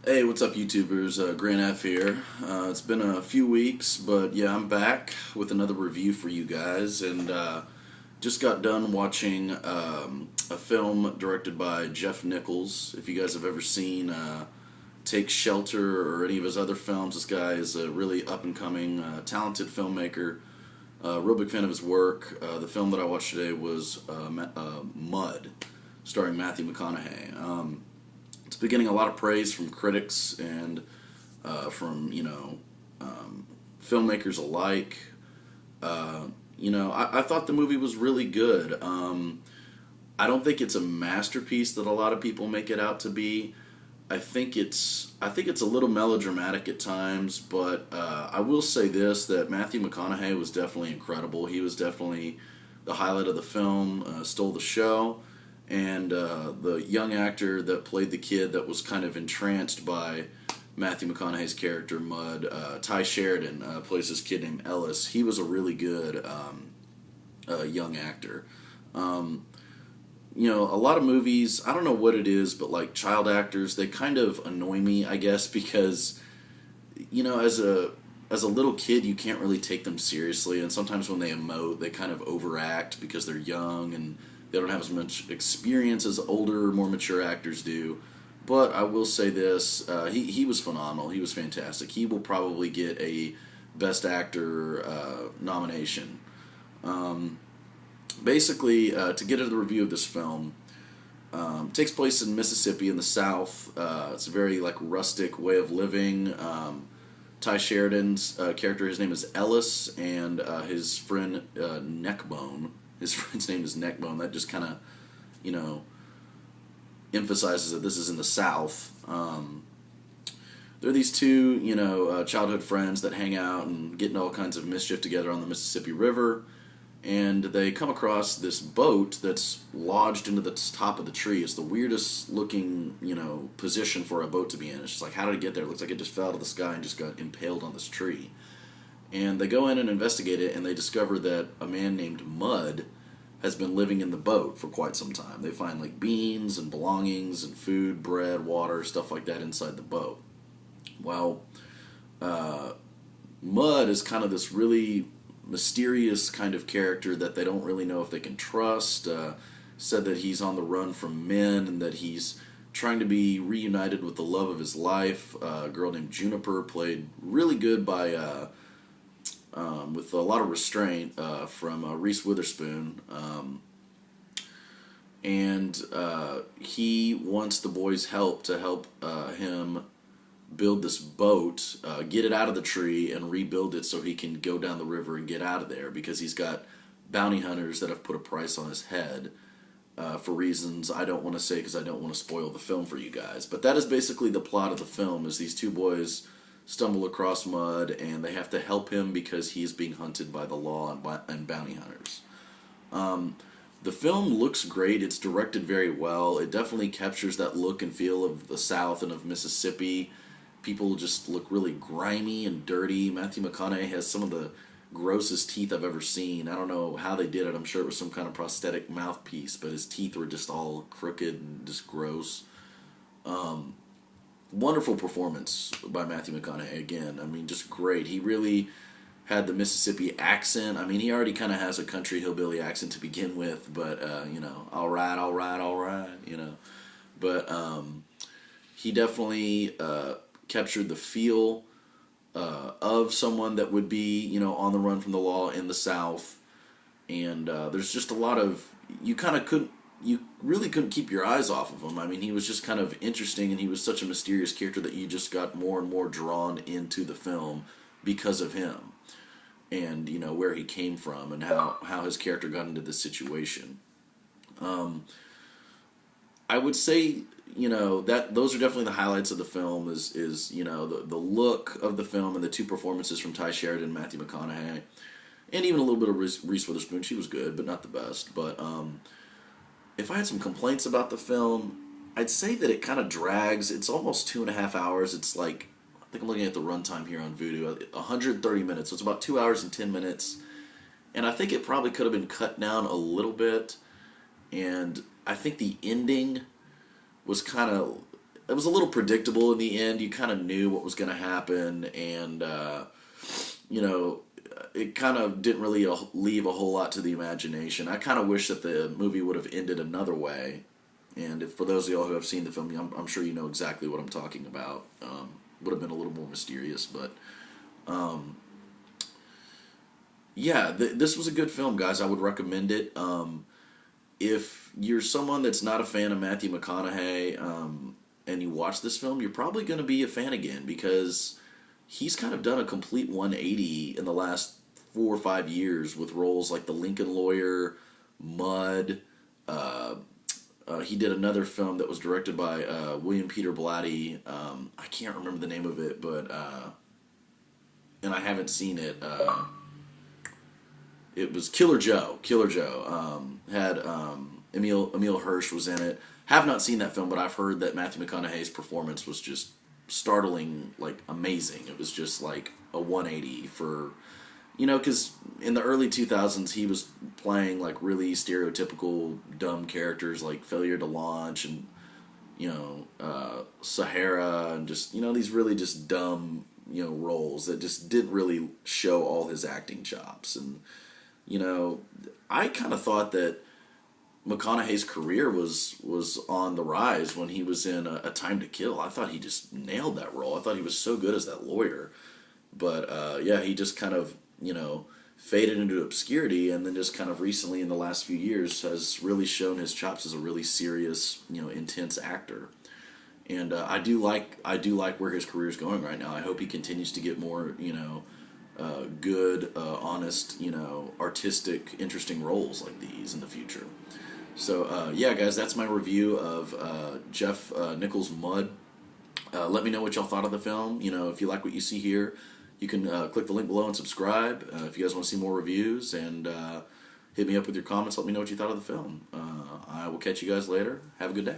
Hey, what's up, YouTubers? Grant F here. It's been a few weeks, but yeah, I'm back with another review for you guys, and just got done watching a film directed by Jeff Nichols. If you guys have ever seen Take Shelter or any of his other films, this guy is a really up-and-coming, talented filmmaker. Real big fan of his work. The film that I watched today was Mud, starring Matthew McConaughey. It's been getting a lot of praise from critics and from filmmakers alike. I thought the movie was really good. I don't think it's a masterpiece that a lot of people make it out to be. I think it's a little melodramatic at times, but I will say this, that Matthew McConaughey was definitely incredible. He was definitely the highlight of the film, stole the show. And the young actor that played the kid that was kind of entranced by Matthew McConaughey's character, Mud, Ty Sheridan, plays this kid named Ellis. He was a really good young actor. A lot of movies, I don't know what it is, but like child actors, they kind of annoy me, I guess, because, as a little kid, you can't really take them seriously, and sometimes when they emote, they kind of overact because they're young and they don't have as much experience as older, more mature actors do. But I will say this, he was phenomenal. He was fantastic. He will probably get a Best Actor nomination. Basically, to get into the review of this film, it takes place in Mississippi in the South. It's a very rustic way of living. Ty Sheridan's character, his name is Ellis, and his friend Neckbone. His friend's name is Neckbone. That just kind of, emphasizes that this is in the South. There are these two, childhood friends that hang out and get into all kinds of mischief together on the Mississippi River. And they come across this boat that's lodged into the top of the tree. It's the weirdest looking, position for a boat to be in. It's just like, how did it get there? It looks like it just fell out of the sky and just got impaled on this tree. And they go in and investigate it, and they discover that a man named Mud has been living in the boat for quite some time. They find beans and belongings and food, bread, water, stuff like that inside the boat. Well, Mud is kind of this really mysterious kind of character that they don't really know if they can trust. Said that he's on the run from men and that he's trying to be reunited with the love of his life. A girl named Juniper, played really good by with a lot of restraint from Reese Witherspoon. And he wants the boys' help to help him build this boat, get it out of the tree, and rebuild it so he can go down the river and get out of there, because he's got bounty hunters that have put a price on his head for reasons I don't want to say because I don't want to spoil the film for you guys. But that is basically the plot of the film, is these two boys stumble across Mud, and they have to help him because he's being hunted by the law and bounty hunters. The film looks great. It's directed very well. It definitely captures that look and feel of the South and of Mississippi. People just look really grimy and dirty. Matthew McConaughey has some of the grossest teeth I've ever seen. I don't know how they did it. I'm sure it was some kind of prosthetic mouthpiece, but his teeth were just all crooked and just gross. Wonderful performance by Matthew McConaughey again. I mean, just great. He really had the Mississippi accent. I mean, he already kind of has a country hillbilly accent to begin with, but, all right, all right, all right, But he definitely captured the feel of someone that would be, on the run from the law in the South. And there's just a lot of, you really couldn't keep your eyes off of him. I mean, he was just kind of interesting, and he was such a mysterious character that you just got more and more drawn into the film because of him. And, where he came from and how his character got into this situation. I would say, that those are definitely the highlights of the film is the look of the film and the two performances from Ty Sheridan and Matthew McConaughey. And even a little bit of Reese Witherspoon. She was good, but not the best. But if I had some complaints about the film, I'd say that it kind of drags. It's almost 2.5 hours. It's I think I'm looking at the runtime here on Vudu, 130 minutes. So it's about 2 hours and 10 minutes. And I think it probably could have been cut down a little bit. And I think the ending was kind of, it was a little predictable in the end. You kind of knew what was going to happen, and you know, it kind of didn't really leave a whole lot to the imagination. I kind of wish that the movie would have ended another way. And for those of y'all who have seen the film, I'm sure you know exactly what I'm talking about. Would have been a little more mysterious, but yeah, this was a good film, guys. I would recommend it. If you're someone that's not a fan of Matthew McConaughey, and you watch this film, you're probably going to be a fan again, because he's kind of done a complete 180 in the last 4 or 5 years with roles like The Lincoln Lawyer, Mud. He did another film that was directed by William Peter Blatty. I can't remember the name of it, but and I haven't seen it. It was Killer Joe. Killer Joe had Emile Hirsch was in it. Have not seen that film, but I've heard that Matthew McConaughey's performance was just startling, like amazing. It was just like a 180 for, you know, because in the early 2000s he was playing like really stereotypical dumb characters like Failure to Launch and, you know, Sahara, and just, you know, these really just dumb, you know, roles that just didn't really show all his acting chops. And, you know, I kind of thought that McConaughey's career was on the rise when he was in a Time to Kill. I thought he just nailed that role. I thought he was so good as that lawyer. But yeah, he just kind of, you know, faded into obscurity, and then just kind of recently in the last few years has really shown his chops as a really serious, you know, intense actor. And I do like where his career is going right now. I hope he continues to get more, you know, good, honest, you know, artistic, interesting roles like these in the future. So yeah, guys, that's my review of Jeff Nichols' Mud. Let me know what y'all thought of the film. You know, if you like what you see here, you can click the link below and subscribe. If you guys want to see more reviews, and hit me up with your comments. Let me know what you thought of the film. I will catch you guys later. Have a good day.